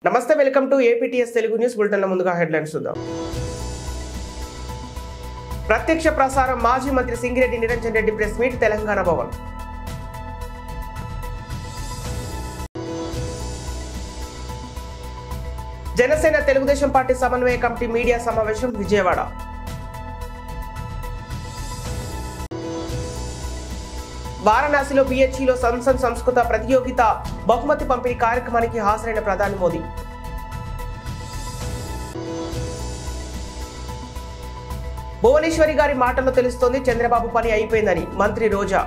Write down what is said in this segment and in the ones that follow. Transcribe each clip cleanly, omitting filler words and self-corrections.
నమస్తే, welcome to APTS Telugu news bulletin. ముందుగా headlines చూద్దాం. ప్రత్యక్ష ప్రసారం మాజీ మంత్రి Singireddy Niranjan Reddy press meet Telangana Bhavan. Janasena Telugu Desam party సమన్వయ కమిటీ మీడియా సమావేశం విజయవాడ. వారణాసిలో బిహెచ్ఈలో సంసద్ సంస్కృత ప్రతియోగిత బహుమతి పంపిణీ కార్యక్రమానికి హాజరైన ప్రధాని మోదీ. భువనేశ్వరి గారి మాటల్లో తెలుస్తోంది చంద్రబాబు పని అయిపోయిందని మంత్రి రోజా.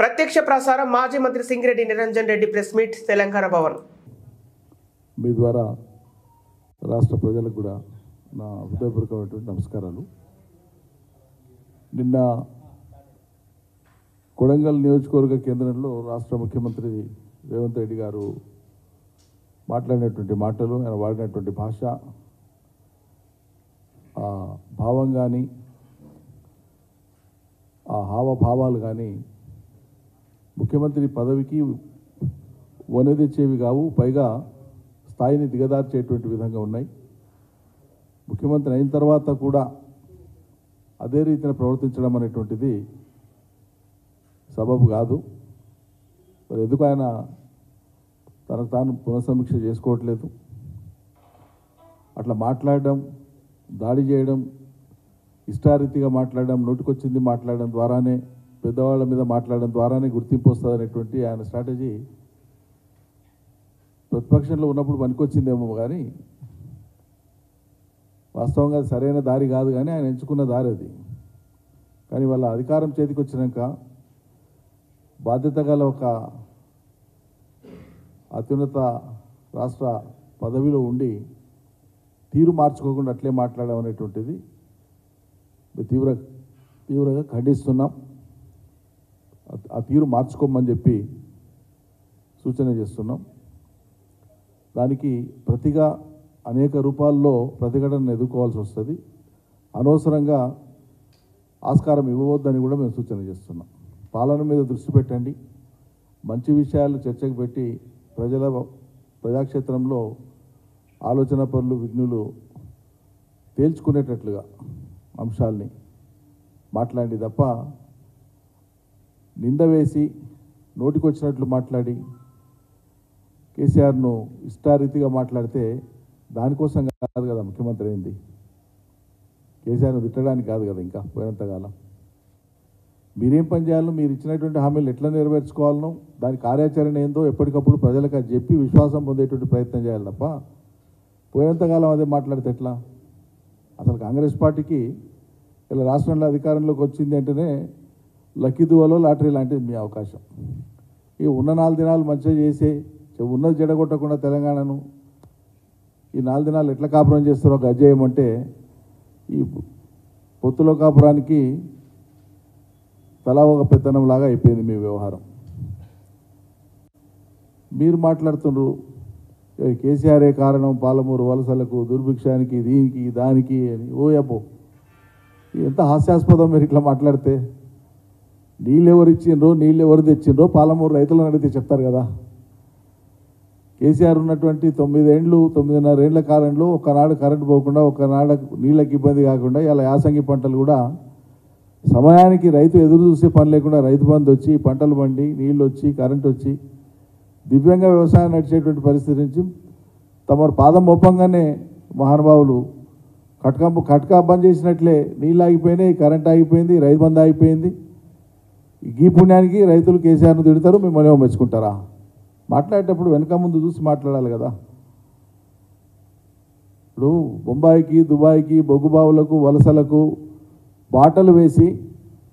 ప్రత్యక్ష ప్రసారం మాజీ మంత్రి సింగిరెడ్డి నిరంజన్ రెడ్డి ప్రెస్ మీట్ తెలంగాణ భవన్. మీ ద్వారా రాష్ట్ర ప్రజలకు కూడా నా హృదయపూర్వకమైనటువంటి నమస్కారాలు. నిన్న కొడంగల్ నియోజకవర్గ కేంద్రంలో రాష్ట్ర ముఖ్యమంత్రి రేవంత్ రెడ్డి గారు మాట్లాడినటువంటి మాటలు, ఆయన వాడినటువంటి భాష, ఆ భావం కానీ ఆ హావభావాలు కానీ ముఖ్యమంత్రి పదవికి వనె తెచ్చేవి కావు, పైగా స్థాయిని దిగదార్చేటువంటి విధంగా ఉన్నాయి. ముఖ్యమంత్రి అయిన తర్వాత కూడా అదే రీతిన ప్రవర్తించడం అనేటువంటిది సబబు కాదు. మరి ఎందుకు ఆయన తనకు తాను పునఃసమీక్ష చేసుకోవట్లేదు? అట్లా మాట్లాడడం, దాడి చేయడం, ఇష్టారీతిగా మాట్లాడడం, నోటికొచ్చింది మాట్లాడడం ద్వారానే, పెద్దవాళ్ళ మీద మాట్లాడడం ద్వారానే గుర్తింపు వస్తుంది అనేటువంటి ఆయన స్ట్రాటజీ ప్రతిపక్షంలో ఉన్నప్పుడు పనికొచ్చిందేమో కానీ వాస్తవంగా అది సరైన దారి కాదు. కానీ ఆయన ఎంచుకున్న దారి అది. కానీ వాళ్ళ అధికారం చేతికి వచ్చినాక బాధ్యత గల ఒక అత్యున్నత రాష్ట్ర పదవిలో ఉండి తీరు మార్చుకోకుండా అట్లే మాట్లాడడం అనేటువంటిది తీవ్రంగా ఖండిస్తున్నాం. ఆ తీరు మార్చుకోమని చెప్పి సూచన చేస్తున్నాం. దానికి ప్రతిగా అనేక రూపాల్లో ప్రతిఘటనను ఎదుర్కోవాల్సి వస్తుంది. అనవసరంగా ఆస్కారం ఇవ్వవద్దని కూడా మేము సూచన చేస్తున్నాం. పాలన మీద దృష్టి పెట్టండి, మంచి విషయాలు చర్చకు పెట్టి ప్రజాక్షేత్రంలో ఆలోచన పనులు, విఘ్నులు తేల్చుకునేటట్లుగా అంశాల్ని మాట్లాడి తప్ప నింద వేసి నోటికొచ్చినట్లు మాట్లాడి కేసీఆర్ను ఇష్టారీతిగా మాట్లాడితే దానికోసం కాదు కదా ముఖ్యమంత్రి అయింది. కేసీఆర్ను తిట్టడానికి కాదు కదా. ఇంకా పోయినంతకాలం మీరేం పని చేయాలనో, మీరు ఇచ్చినటువంటి హామీలు ఎట్లా నెరవేర్చుకోవాలనో, దాని కార్యాచరణ ఏందో ఎప్పటికప్పుడు ప్రజలకు అది చెప్పి విశ్వాసం పొందేటువంటి ప్రయత్నం చేయాలి తప్ప పోయినంతకాలం అదే మాట్లాడితే ఎట్లా? అసలు కాంగ్రెస్ పార్టీకి ఇలా రాష్ట్రంలో అధికారంలోకి వచ్చింది అంటేనే లక్కీ దువ్వలో లాటరీ లాంటిది మీ అవకాశం. ఈ ఉన్న 4 దినాలు మంచిగా చేసే, ఉన్నది జడగొట్టకుండా తెలంగాణను ఈ 4 దినాలు ఎట్లా కాపురం చేస్తారో గజ్జేయమంటే ఈ పొత్తులో కాపురానికి తలా ఒక పెత్తనం లాగా అయిపోయింది మీ వ్యవహారం. మీరు మాట్లాడుతున్నారు కేసీఆరే కారణం పాలమూరు వలసలకు, దుర్భిక్షానికి, దీనికి దానికి అని. ఓ అబ్బో, ఎంత హాస్యాస్పదం మీరు ఇట్లా మాట్లాడితే. నీళ్ళు ఎవరు ఇచ్చిండ్రో, నీళ్ళు ఎవరు తెచ్చిండ్రో పాలమూరు రైతులను అడిగితే చెప్తారు కదా. కేసీఆర్ ఉన్నటువంటి 9.5 ఏళ్ల కాలంలో ఒకనాడు కరెంటు పోకుండా, ఒకనాడు నీళ్ళకి ఇబ్బంది కాకుండా ఇలా యాసంగి పంటలు కూడా సమయానికి రైతు ఎదురు చూసే పని లేకుండా రైతు బంధు వచ్చి, పంటలు పండి, నీళ్ళు వచ్చి, కరెంటు వచ్చి దివ్యంగా వ్యవసాయం నడిచేటువంటి పరిస్థితి నుంచి తమ పాదం మోపంగానే మహానుభావులు కట్కా బంద్ చేసినట్లే నీళ్ళు ఆగిపోయినాయి, కరెంట్ ఆగిపోయింది, రైతు బంధు ఆగిపోయింది. ఈ పుణ్యానికి రైతులు కేసీఆర్ను తిడతారు, మిమ్మల్ని మెచ్చుకుంటారా? మాట్లాడేటప్పుడు వెనక ముందు చూసి మాట్లాడాలి కదా. ఇప్పుడు బొంబాయికి, దుబాయ్కి, బొగ్గుబావులకు, వలసలకు బాటలు వేసి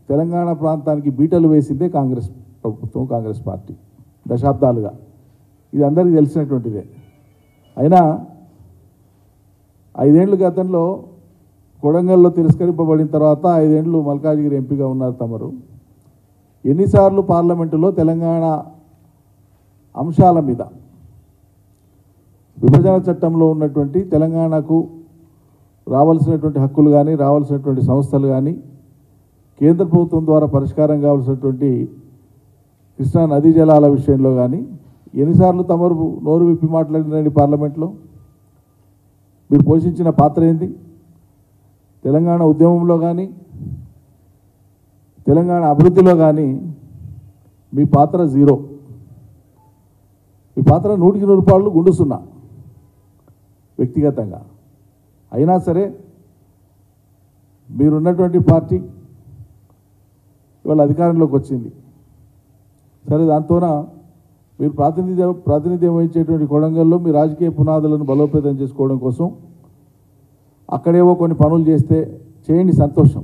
తెలంగాణ ప్రాంతానికి బీటలు వేసిందే కాంగ్రెస్ ప్రభుత్వం, కాంగ్రెస్ పార్టీ దశాబ్దాలుగా. ఇది అందరికీ తెలిసినటువంటిదే. అయినా 5 ఏళ్ళ గతంలో కొడంగల్లో తిరస్కరింపబడిన తర్వాత 5 ఏళ్ళు మల్కాజ్గిరి ఎంపీగా ఉన్నారు తమరు. ఎన్నిసార్లు పార్లమెంటులో తెలంగాణ అంశాల మీద, విభజన చట్టంలో ఉన్నటువంటి తెలంగాణకు రావాల్సినటువంటి హక్కులు కానీ, రావాల్సినటువంటి సంస్థలు కానీ, కేంద్ర ప్రభుత్వం ద్వారా పరిష్కారం కావాల్సినటువంటి కృష్ణా నదీ జలాల విషయంలో కానీ ఎన్నిసార్లు తమరు నోరు విప్పి మాట్లాడినండి పార్లమెంట్లో? మీరు పోషించిన పాత్ర ఏంది? తెలంగాణ ఉద్యమంలో కానీ తెలంగాణ అభివృద్ధిలో కానీ మీ పాత్ర జీరో. మీ పాత్ర 100కి 100 రూపాయలు గుండుస్తున్నా వ్యక్తిగతంగా. అయినా సరే మీరున్నటువంటి పార్టీ ఇవాళ అధికారంలోకి వచ్చింది. సరే, దాంతోన మీరు ప్రాతినిధ్యం వహించేటువంటి కొడంగల్లో మీ రాజకీయ పునాదులను బలోపేతం చేసుకోవడం కోసం అక్కడేవో కొన్ని పనులు చేయండి, సంతోషం.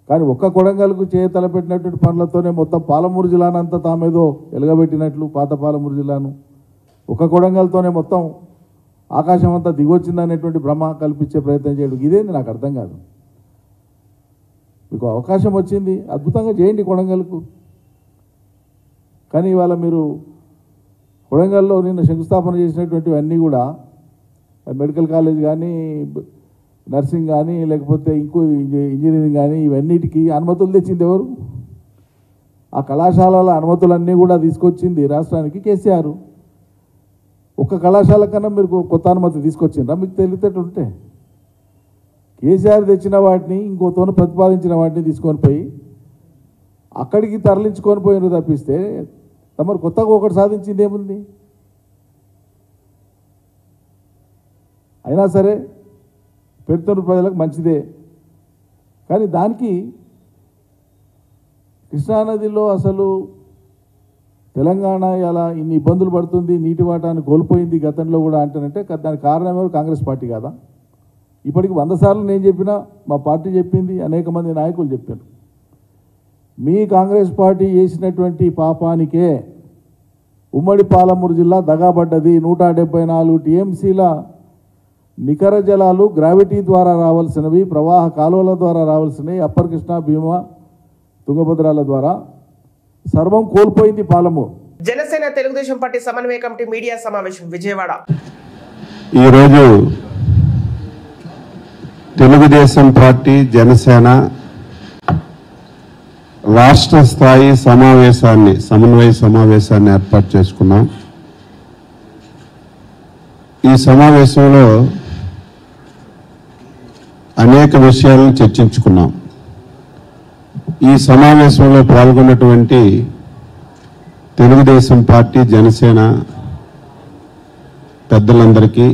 కానీ ఒక్క కొడంగల్కు తలపెట్టినటువంటి పనులతోనే మొత్తం పాలమూరు జిల్లానంతా తామేదో ఎలగబెట్టినట్లు, పాత పాలమూరు జిల్లాను ఒక్క కొడంగల్తోనే మొత్తం ఆకాశం అంతా దిగొచ్చిందనేటువంటి భ్రమ కల్పించే ప్రయత్నం చేయడం ఇదేంది నాకు అర్థం కాదు. మీకు అవకాశం వచ్చింది, అద్భుతంగా చేయండి కొడంగల్కు. కానీ ఇవాళ మీరు కొడంగల్లో నిన్న శంకుస్థాపన చేసినటువంటివన్నీ కూడా మెడికల్ కాలేజ్ కానీ, నర్సింగ్ కానీ, లేకపోతే ఇంకో ఇంజనీరింగ్ కానీ, ఇవన్నిటికీ అనుమతులు తెచ్చింది ఎవరు? ఆ కళాశాలల అనుమతులన్నీ కూడా తీసుకొచ్చింది రాష్ట్రానికి కేసీఆర్. ఒక్క కళాశాల కన్నా మీరు కొత్త అనుమతి తీసుకొచ్చిండ్రా? మీకు తెలియటట్టు ఉంటే కేసీఆర్ తెచ్చిన వాటిని, ఇంకోతోన ప్రతిపాదించిన వాటిని తీసుకొని పోయి అక్కడికి తరలించుకొని పోయిన తప్పిస్తే తమరు కొత్తగా ఒకటి సాధించింది ఏముంది? అయినా సరే పెడుతున్న ప్రజలకు మంచిదే. కానీ దానికి కృష్ణానదిలో అసలు తెలంగాణ ఇలా ఇన్ని ఇబ్బందులు పడుతుంది, నీటి వాటాన్ని కోల్పోయింది గతంలో కూడా అంటానంటే దానికి కారణం ఎవరు? కాంగ్రెస్ పార్టీ కాదా? ఇప్పటికి 100 సార్లు నేను చెప్పినా, మా పార్టీ చెప్పింది, అనేక మంది నాయకులు చెప్పారు. మీ కాంగ్రెస్ పార్టీ చేసినటువంటి పాపానికే ఉమ్మడి పాలమూరు జిల్లా దగాబడ్డది. 174 టీఎంసీల నికర జలాలు గ్రావిటీ ద్వారా రావాల్సినవి, ప్రవాహ కాలువల ద్వారా రావాల్సినవి, అప్పర్ కృష్ణా, భీమా, తుంగభద్రాల ద్వారా సర్వం కోల్పోయింది పాలమూరు. జనసేన తెలుగుదేశం పార్టీ సమన్వయ కమిటీ మీడియా సమావేశం విజయవాడ. ఈరోజు తెలుగుదేశం పార్టీ జనసేన రాష్ట్ర స్థాయి సమన్వయ సమావేశాన్ని ఏర్పాటు చేసుకున్నాం. ఈ సమావేశంలో అనేక విషయాలను చర్చించుకున్నాం. ఈ సమావేశంలో పాల్గొన్నటువంటి తెలుగుదేశం పార్టీ జనసేన పెద్దలందరికీ,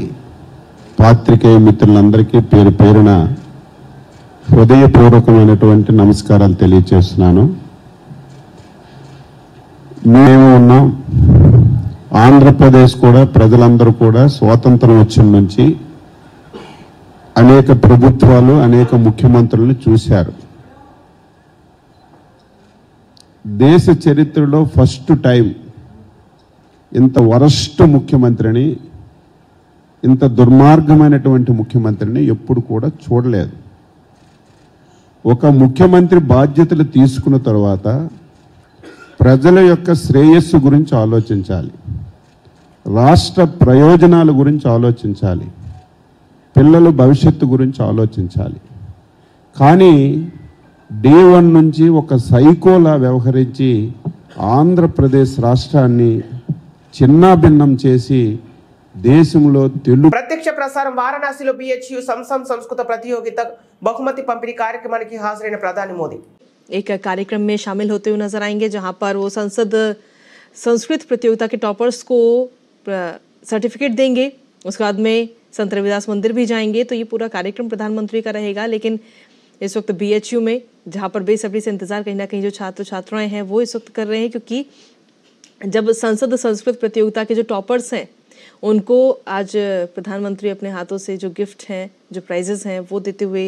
పాత్రికేయ మిత్రులందరికీ పేరు పేరున హృదయపూర్వకమైనటువంటి నమస్కారాలు తెలియజేస్తున్నాను. మేము ఉన్నాం. ఆంధ్రప్రదేశ్ కూడా ప్రజలందరూ కూడా స్వాతంత్రం వచ్చిన నుంచి అనేక ప్రభుత్వాలు, అనేక ముఖ్యమంత్రులను చూశారు. దేశ చరిత్రలో ఫస్ట్ టైం ఇంత వరస్ట్ ముఖ్యమంత్రిని, ఇంత దుర్మార్గమైనటువంటి ముఖ్యమంత్రిని ఎప్పుడు కూడా చూడలేదు. ఒక ముఖ్యమంత్రి బాధ్యతలు తీసుకున్న తర్వాత ప్రజల యొక్క శ్రేయస్సు గురించి ఆలోచించాలి, రాష్ట్ర ప్రయోజనాల గురించి ఆలోచించాలి, పిల్లల భవిష్యత్తు గురించి ఆలోచించాలి. కానీ డే 1 నుంచి ఒక సైకోలా వ్యవహరించి ఆంధ్రప్రదేశ్ రాష్ట్రాన్ని చిన్నాభిన్నం చేసి దేశంలో ప్రత్యక్ష ప్రసారం వారణాసిలో BHU సంస్కృత प्रतियोगिता बहुमति पंपिणी कार्यक्रम की हाजिर प्रधानी मोदी एक कार्यक्रम में शामिल होते हुए नजर आएंगे, जहां पर वो संसद संस्कृत प्रतियोगिता के टॉपर्स को सर्टिफिकेट देंगे। उसके बाद में संत रविदास मंदिर भी जाएंगे। तो ये पूरा कार्यक्रम प्रधानमंत्री का रहेगा। लेकिन इस वक्त BHU में जहां पर बेसब्री से इंतजार कहीं ना कहीं जो छात्र छात्राएं हैं वो इस वक्त कर रहे हैं, क्योंकि जब संसद संस्कृत प्रतियोगिता के जो टॉपर्स हैं उनको आज प्रधानमंत्री अपने हाथों से जो गिफ्ट हैं, जो प्राइजेस हैं वो देते हुए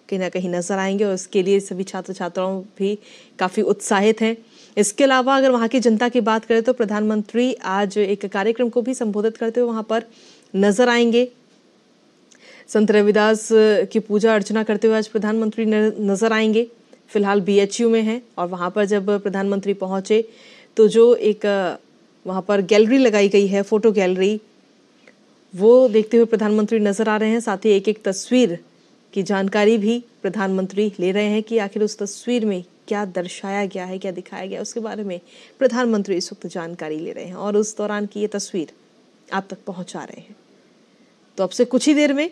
कहीं ना कहीं नजर आएंगे। और इसके लिए सभी छात्र छात्राओं भी काफ़ी उत्साहित हैं। इसके अलावा अगर वहाँ की जनता की बात करें तो प्रधानमंत्री आज एक कार्यक्रम को भी संबोधित करते हुए वहाँ पर नजर आएंगे। संत रविदास की पूजा अर्चना करते हुए आज प्रधानमंत्री नजर आएंगे। फिलहाल BHU में हैं और वहाँ पर जब प्रधानमंत्री पहुँचे तो जो एक वहाँ पर गैलरी लगाई गई है, फोटो गैलरी, वो देखते हुए प्रधानमंत्री नजर आ रहे हैं। साथ ही एक एक तस्वीर की जानकारी भी प्रधानमंत्री ले रहे हैं कि आखिर उस तस्वीर में क्या दर्शाया गया है, क्या दिखाया गया है, उसके बारे में प्रधानमंत्री इस वक्त जानकारी ले रहे हैं और उस दौरान की ये तस्वीर आप तक पहुंचा रहे हैं। तो अब से कुछ ही देर में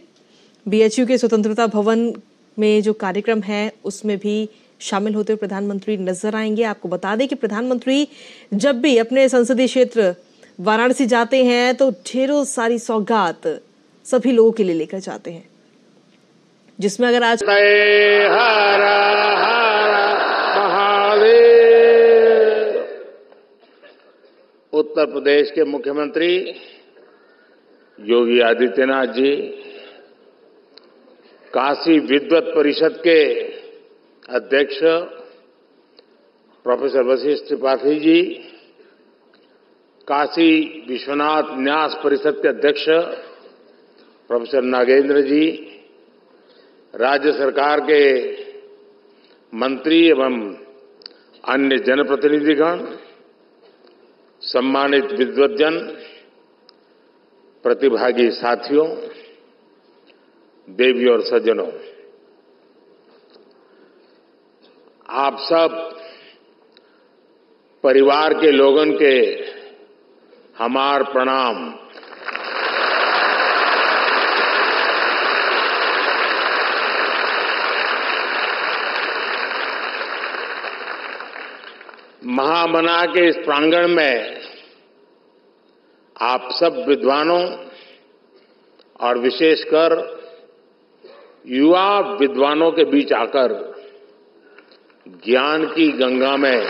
बीएचयू के स्वतंत्रता भवन में जो कार्यक्रम है उसमें भी शामिल होते हुए प्रधानमंत्री नजर आएंगे। आपको बता दें कि प्रधानमंत्री जब भी अपने संसदीय क्षेत्र वाराणसी जाते हैं तो ढेरों सारी सौगात सभी लोगों के लिए लेकर जाते हैं, जिसमें अगर आज हर हर महादेव। उत्तर प्रदेश के मुख्यमंत्री योगी आदित्यनाथ जी, काशी विद्वत परिषद के अध्यक्ष प्रोफेसर वशिष्ठ त्रिपाठी जी, काशी विश्वनाथ न्यास परिषद के अध्यक्ष प्रोफेसर नागेंद्र जी, राज्य सरकार के मंत्री एवं अन्य जनप्रतिनिधिगण, सम्मानित विद्वज्जन, प्रतिभागी साथियों, देवी और सज्जनों, आप सब परिवार के लोगन के हमार प्रणाम। महामना के इस प्रांगण में आप सब विद्वानों और विशेषकर युवा विद्वानों के बीच आकर ज्ञान की गंगा में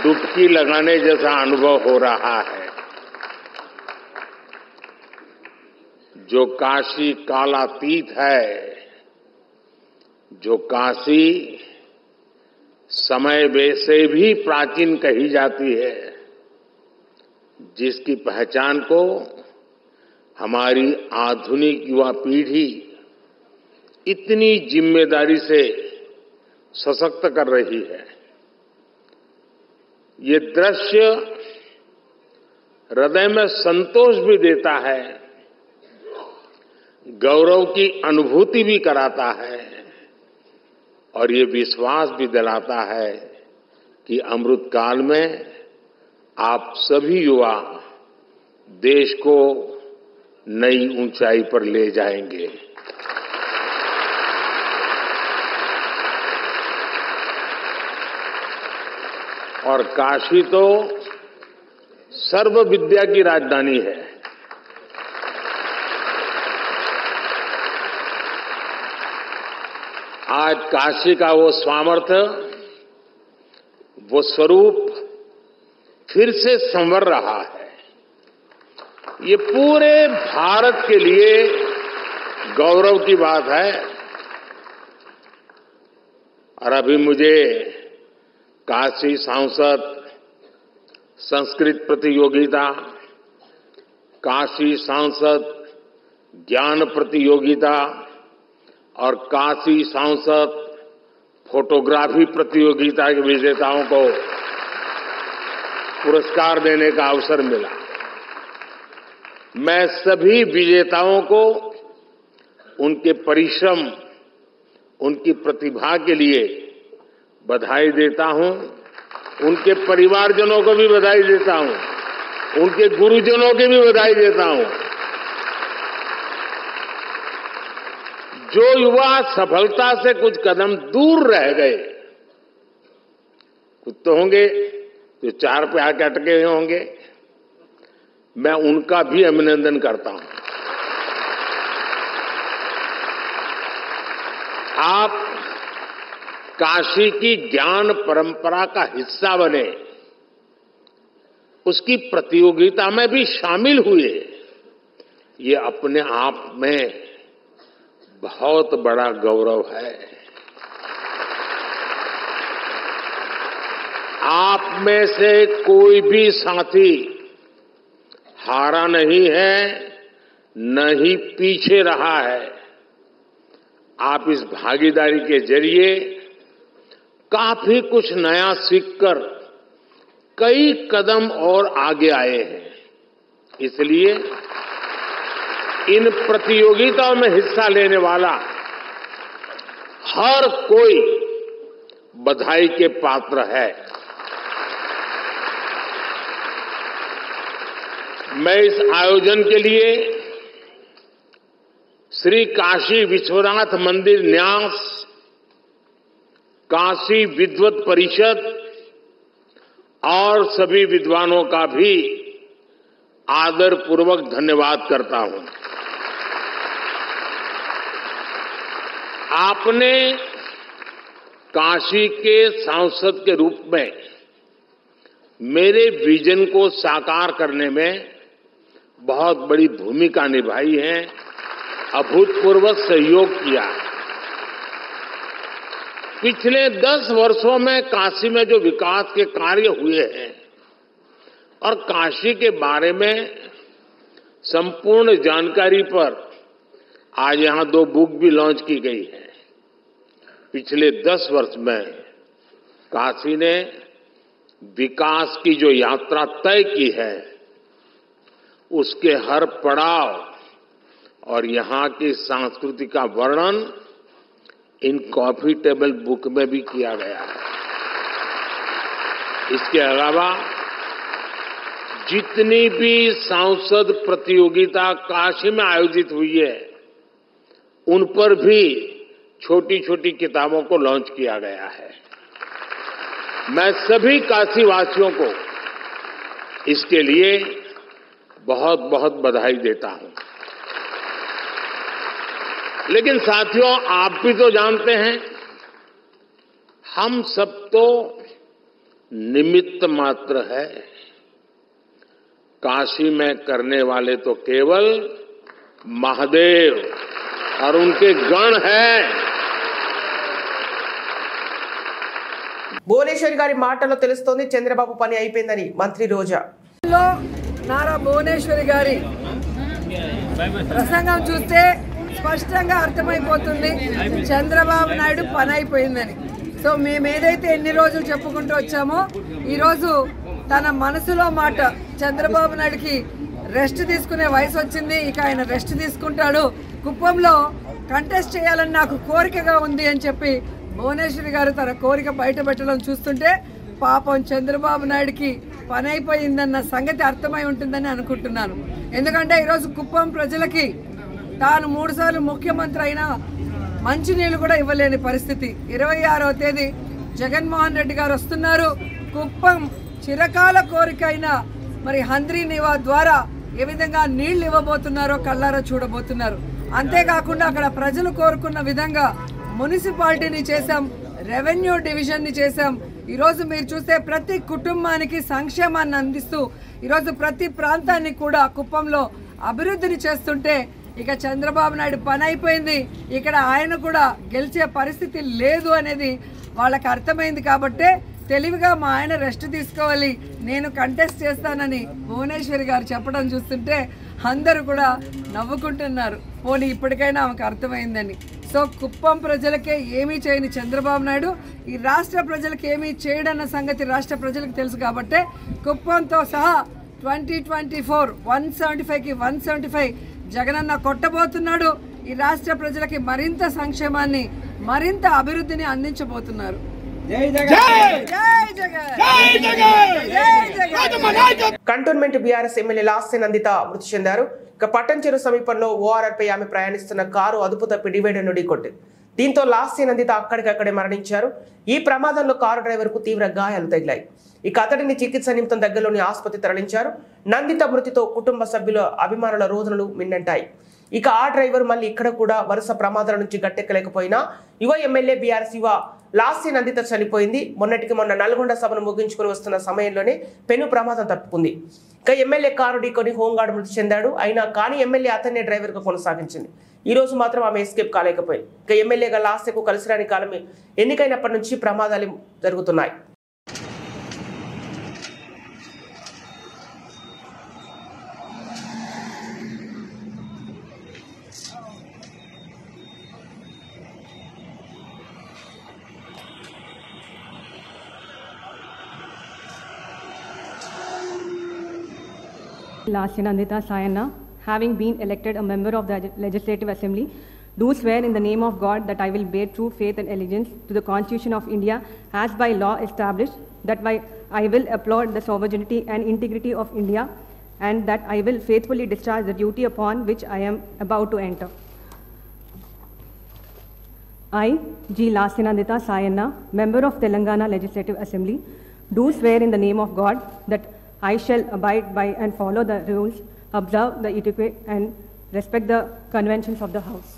डुबकी लगाने जैसा अनुभव हो रहा है। जो काशी कालातीत है, जो काशी समय से भी प्राचीन कही जाती है, जिसकी पहचान को हमारी आधुनिक युवा पीढ़ी इतनी जिम्मेदारी से सशक्त कर रही है। ये दृश्य हृदय में संतोष भी देता है, गौरव की अनुभूति भी कराता है और ये विश्वास भी दिलाता है कि अमृत काल में आप सभी युवा देश को नई ऊंचाई पर ले जाएंगे। और काशी तो सर्व विद्या की राजधानी है। आज काशी का वो सामर्थ्य, वो स्वरूप फिर से संवर रहा है। ये पूरे भारत के लिए गौरव की बात है। और अभी मुझे काशी सांसद संस्कृत प्रतियोगिता, काशी सांसद ज्ञान प्रतियोगिता और काशी सांसद फोटोग्राफी प्रतियोगिता के विजेताओं को पुरस्कार देने का अवसर मिला। मैं सभी विजेताओं को उनके परिश्रम, उनकी प्रतिभा के लिए बधाई देता हूं। उनके परिवारजनों को भी बधाई देता हूं, उनके गुरुजनों की भी बधाई देता हूं। जो युवा सफलता से कुछ कदम दूर रह गए, कुछ तो होंगे जो 4 पे आके अटके हुए होंगे, मैं उनका भी अभिनंदन करता हूं। आप काशी की ज्ञान परंपरा का हिस्सा बने, उसकी प्रतियोगिता में भी शामिल हुए, ये अपने आप में बहुत बड़ा गौरव है। आप में से कोई भी साथी हारा नहीं है, न ही पीछे रहा है। आप इस भागीदारी के जरिए काफी कुछ नया सीखकर कई कदम और आगे आए हैं। इसलिए इन प्रतियोगिताओं में हिस्सा लेने वाला हर कोई बधाई के पात्र है। मैं इस आयोजन के लिए श्री काशी विश्वनाथ मंदिर न्यास, काशी विद्वत परिषद और सभी विद्वानों का भी आदरपूर्वक धन्यवाद करता हूं। आपने काशी के सांसद के रूप में मेरे विजन को साकार करने में बहुत बड़ी भूमिका निभाई है, अभूतपूर्व सहयोग किया। पिछले 10 वर्षों में काशी में जो विकास के कार्य हुए हैं और काशी के बारे में संपूर्ण जानकारी पर आज यहां 2 बुक भी लॉन्च की गई है। पिछले 10 वर्ष में काशी ने विकास की जो यात्रा तय की है, उसके हर पड़ाव और यहां की संस्कृति का वर्णन इन कॉफी टेबल बुक में भी किया गया है। इसके अलावा जितनी भी सांसद प्रतियोगिता काशी में आयोजित हुई है, उन पर भी छोटी छोटी किताबों को लॉन्च किया गया है। मैं सभी काशीवासियों को इसके लिए बहुत बहुत बधाई देता हूं। लेकिन साथियों, आप भी तो जानते हैं, हम सब तो निमित्त मात्र है। काशी में करने वाले तो केवल महादेव और उनके गण हैं। భువనేశ్వరి గారి మాటల్లో తెలుస్తోంది చంద్రబాబు పని అయిపోయిందని మంత్రి రోజా. నారా భువనేశ్వరి గారి ప్రసంగం చూస్తే స్పష్టంగా అర్థమైపోతుంది చంద్రబాబు నాయుడు పని అయిపోయిందని. సో మేము ఏదైతే ఎన్ని రోజులు చెప్పుకుంటూ వచ్చామో ఈరోజు తన మనసులో మాట, చంద్రబాబు నాయుడుకి రెస్ట్ తీసుకునే వయసు వచ్చింది, ఇక ఆయన రెస్ట్ తీసుకుంటాడు, కుప్పంలో కంటెస్ట్ చేయాలని నాకు కోరికగా ఉంది అని చెప్పి భువనేశ్వరి గారు తన కోరిక బయట పెట్టడం చూస్తుంటే పాపం చంద్రబాబు నాయుడుకి పని అయిపోయిందన్న సంగతి అర్థమై ఉంటుందని అనుకుంటున్నాను. ఎందుకంటే ఈరోజు కుప్పం ప్రజలకి తాను 3 సార్లు ముఖ్యమంత్రి అయినా మంచినీళ్ళు కూడా ఇవ్వలేని పరిస్థితి. 26వ తేదీ జగన్మోహన్ రెడ్డి గారు వస్తున్నారు. కుప్పం చిరకాల కోరిక అయిన మరి హంద్రీ నివా ద్వారా ఏ విధంగా నీళ్లు ఇవ్వబోతున్నారో కళ్ళారా చూడబోతున్నారు. అంతేకాకుండా అక్కడ ప్రజలు కోరుకున్న విధంగా మున్సిపాలిటీని చేశాం, రెవెన్యూ డివిజన్ని చేశాం. ఈరోజు మీరు చూస్తే ప్రతి కుటుంబానికి సంక్షేమాన్ని అందిస్తూ ఈరోజు ప్రతి ప్రాంతాన్ని కూడా కుప్పంలో అభివృద్ధిని చేస్తుంటే ఇక చంద్రబాబు నాయుడు పని అయిపోయింది, ఇక్కడ ఆయన కూడా గెలిచే పరిస్థితి లేదు అనేది వాళ్ళకి అర్థమైంది. కాబట్టే తెలివిగా మా ఆయన రెస్ట్ తీసుకోవాలి, నేను కంటెస్ట్ చేస్తానని భువనేశ్వరి గారు చెప్పడం చూస్తుంటే అందరూ కూడా నవ్వుకుంటున్నారు. పోనీ ఇప్పటికైనా ఆమెకు అర్థమైందని. సో కుప్పం ప్రజలకే ఏమీ చేయని చంద్రబాబు నాయుడు ఈ రాష్ట్ర ప్రజలకు ఏమీ చేయడన్న సంగతి రాష్ట్ర ప్రజలకు తెలుసు. కాబట్టే కుప్పంతో సహా 2024 175కి 175 జగనన్న కొట్టబోతున్నాడు. ఈ రాష్ట్ర ప్రజలకి మరింత సంక్షేమాన్ని, మరింత అభివృద్ధిని అందించబోతున్నారు. కంటోన్మెంట్ బీఆర్ఎస్ ఎమ్మెల్యే లాస్య నందిత మృతి చెందారు. ఇక పట్టంచెరు సమీపంలో ఓఆర్ఆర్ పై ఆమె ప్రయాణిస్తున్న కారు అదుపు తప్పి డివైడర్ నుండి కొట్టింది. దీంతో లాస్య నందిత అక్కడికక్కడే మరణించారు. ఈ ప్రమాదంలో కారు డ్రైవర్ కు తీవ్ర గాయాలు తగిలాయి. ఇక అతడిని చికిత్స నిమిత్తం దగ్గరలోని ఆసుపత్రి తరలించారు. నందిత మృతితో కుటుంబ సభ్యుల అభిమానుల రోజులు మిన్నంటాయి. ఇక ఆ డ్రైవర్ మళ్ళీ ఇక్కడ కూడా వరుస ప్రమాదాల నుంచి గట్టెక్కలేకపోయినా యువ ఎమ్మెల్యే బీఆర్ఎస్ యువ లాస్య నందిత చనిపోయింది. మొన్నటికి మొన్న నల్గొండ సభను ముగించుకుని వస్తున్న సమయంలోనే పెను ప్రమాదం తప్పుకుంది. ఇక ఎమ్మెల్యే కారు ఢీకొని హోంగార్డు మృతి చెందాడు. అయినా కానీ ఎమ్మెల్యే అతన్నే డ్రైవర్ గా కొనసాగించింది. ఈ రోజు మాత్రం ఆమె ఎస్కేప్ కాలేకపోయింది. ఇక ఎమ్మెల్యేగా లాస్యకు కలిసిరాని కాలం ఎన్నికైనప్పటి నుంచి ప్రమాదాలు జరుగుతున్నాయి. Lasya Nandita Sayana, having been elected a member of the Legislative Assembly do swear in the name of God that I will bear true faith and allegiance to the Constitution of India as by law established, that I will uphold the sovereignty and integrity of India, and that I will faithfully discharge the duty upon which I am about to enter. I, G. Lasyanandita Sayanna, member of Telangana Legislative Assembly, do swear in the name of God that I shall abide by and follow the rules, observe the etiquette, and respect the conventions of the House.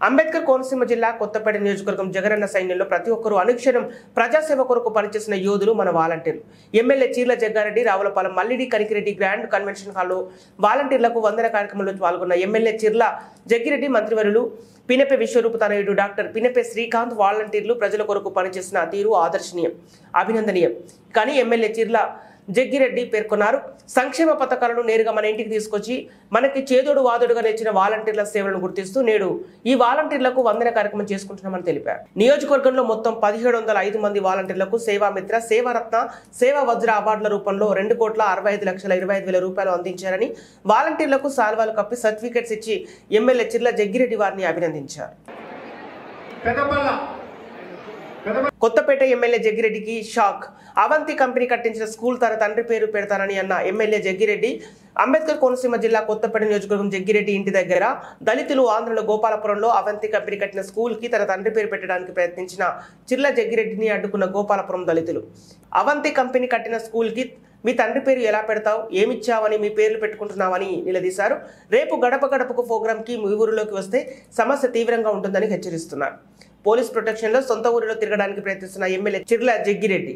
Ambedkar Konaseema జిల్లా కొత్తపేట నియోజకవర్గం జగనన్న సైన్యంలో ప్రతి ఒక్కరూ అనుక్షణం ప్రజాసేవ కొరకు పనిచేసిన యోధులు మన వాలంటీర్లు. MLA Cheerla Jaggareddy Ravulapalem Mallidi Kanikireddy grand convention హాల్లో వాలంటీర్లకు వందన కార్యక్రమంలో పాల్గొన్న ఎమ్మెల్యే చీర్ల జగ్గిరెడ్డి, మంత్రివర్యులు పినెపె విశ్వరూప తనయుడు డాక్టర్ పినెపె శ్రీకాంత్ వాలంటీర్లు ప్రజల కొరకు పనిచేసిన తీరు ఆదర్శనీయం, అభినందనీయం. కానీ ఎమ్మెల్యే చీర్ల జగ్గిరెడ్డి పేర్కొన్నారు, సంక్షేమ పథకాలను నేరుగా మన ఇంటికి తీసుకొచ్చి మనకి చేదోడు వాదోడుగా నిలిచిన వాలంటీర్ల సేవలను గుర్తిస్తూ నేడు ఈ వాలంటీర్లకు వందన కార్యక్రమం చేసుకుంటున్నామని తెలిపారు. నియోజకవర్గంలో మొత్తం 1705 మంది వాలంటీర్లకు సేవామిత్ర, సేవారత్న, సేవా వజ్ర అవార్డుల రూపంలో 2,65,25,000 రూపాయలు అందించారని, వాలంటీర్లకు సాల్వాలు కప్పి సర్టిఫికెట్స్ ఇచ్చి ఎమ్మెల్యే చీర్ల జగ్గిరెడ్డి వారిని అభినందించారు. కొత్తపేట ఎమ్మెల్యే జగ్గిరెడ్డికి షాక్. అవంతి కంపెనీ కట్టించిన స్కూల్ తన తండ్రి పేరు పెడతానని అన్న ఎమ్మెల్యే జగ్గిరెడ్డి అంబేద్కర్ కోనసీమ జిల్లా కొత్తపేట నియోజకవర్గం జగ్గిరెడ్డి ఇంటి దగ్గర దళితులు ఆంధ్రలో గోపాలపురంలో అవంతి కంపెనీ కట్టిన స్కూల్ కి తన తండ్రి పేరు పెట్టడానికి ప్రయత్నించిన చీర్ల జగ్గిరెడ్డిని అడ్డుకున్న గోపాలపురం దళితులు. అవంతి కంపెనీ కట్టిన స్కూల్ కి మీ తండ్రి పేరు ఎలా పెడతావు, ఏమిచ్చావని మీ పేర్లు పెట్టుకుంటున్నావని నిలదీశారు. రేపు గడప గడపకు ప్రోగ్రామ్ కి మీ ఊరిలోకి వస్తే సమస్య తీవ్రంగా ఉంటుందని హెచ్చరిస్తున్నారు. పోలీస్ ప్రొటెక్షన్ లో సొంత ఊరిలో తిరగడానికి ప్రయత్నిస్తున్న ఎమ్మెల్యే చీర్ల జగ్గిరెడ్డి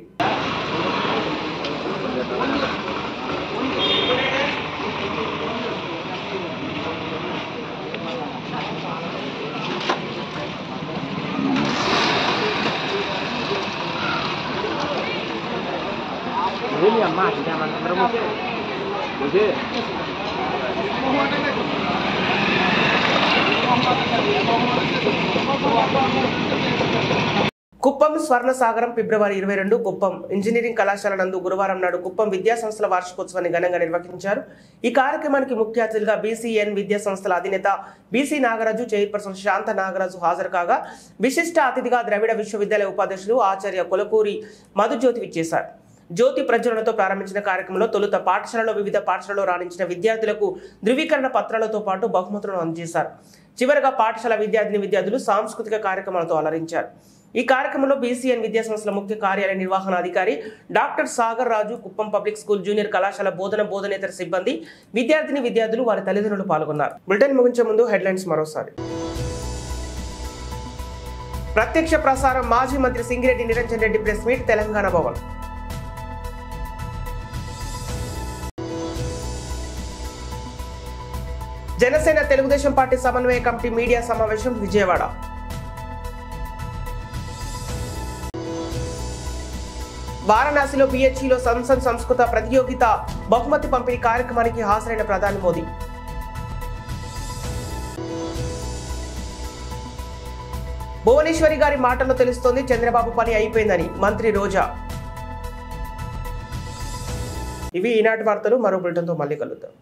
కుప్పం స్వర్ణసాగరం ఫిబ్రవరి 22 కుప్పం ఇంజనీరింగ్ కళాశాల నందు గురువారం నాడు కుప్పం విద్యాసంస్థల వార్షికోత్సవాన్ని ఘనంగా నిర్వహించారు. ఈ కార్యక్రమానికి ముఖ్య అతిథులుగా బీసీఎన్ విద్యాసంస్థల అధినేత బీసీ నాగరాజు, చైర్పర్సన్ శాంత నాగరాజు హాజరు కాగా, విశిష్ట అతిథిగా ద్రవిడ విశ్వవిద్యాలయ ఉపాధ్యక్షులు ఆచార్య కొలకూరి మధుజ్యోతి విచ్చేశారు. జ్యోతి ప్రజ్వలనతో ప్రారంభించిన కార్యక్రమంలో తొలుత పాఠశాలలో వివిధ పాఠశాలలో రాణించిన విద్యార్థులకు ధృవీకరణ పత్రాలతో పాటు బహుమతులను అందజేశారు. చివరగా పాఠశాల విద్యార్థులు సాంస్కృతిక కార్యక్రమాలతో అలరించారు. ఈ కార్యక్రమంలో బీసీఎన్ విద్యాసంస్థల ముఖ్య కార్యాలయ నిర్వహణాధికారి డాక్టర్ సాగర్ రాజు, కుప్పం పబ్లిక్ స్కూల్ జూనియర్ కళాశాల బోధనేతర సిబ్బంది, విద్యార్థులు వారి తల్లిదండ్రులు పాల్గొన్నారు. బులెటిన్ ముగించే ముందు హెడ్లైన్స్ మరోసారి. ప్రత్యక్ష ప్రసారం మాజీ మంత్రి Singireddy Niranjan Reddy press meet Telangana Bhavan. Janasena Telugu Desam party సమన్వయ కమిటీ మీడియా సమావేశం విజయవాడ. వారణాసిలో పిహెచ్ఈలో సంసద్ సంస్కృత ప్రతియోగిత బహుమతి పంపిణీ కార్యక్రమానికి హాజరైన ప్రధాని మోదీ. భువనేశ్వరి గారి మాటల్లో తెలుస్తోంది చంద్రబాబు పని అయిపోయిందని మంత్రి రోజా. ఇవి ఈనాటి వార్తలు. మరో బులెటిన్తో మళ్ళీ కలుద్దాం.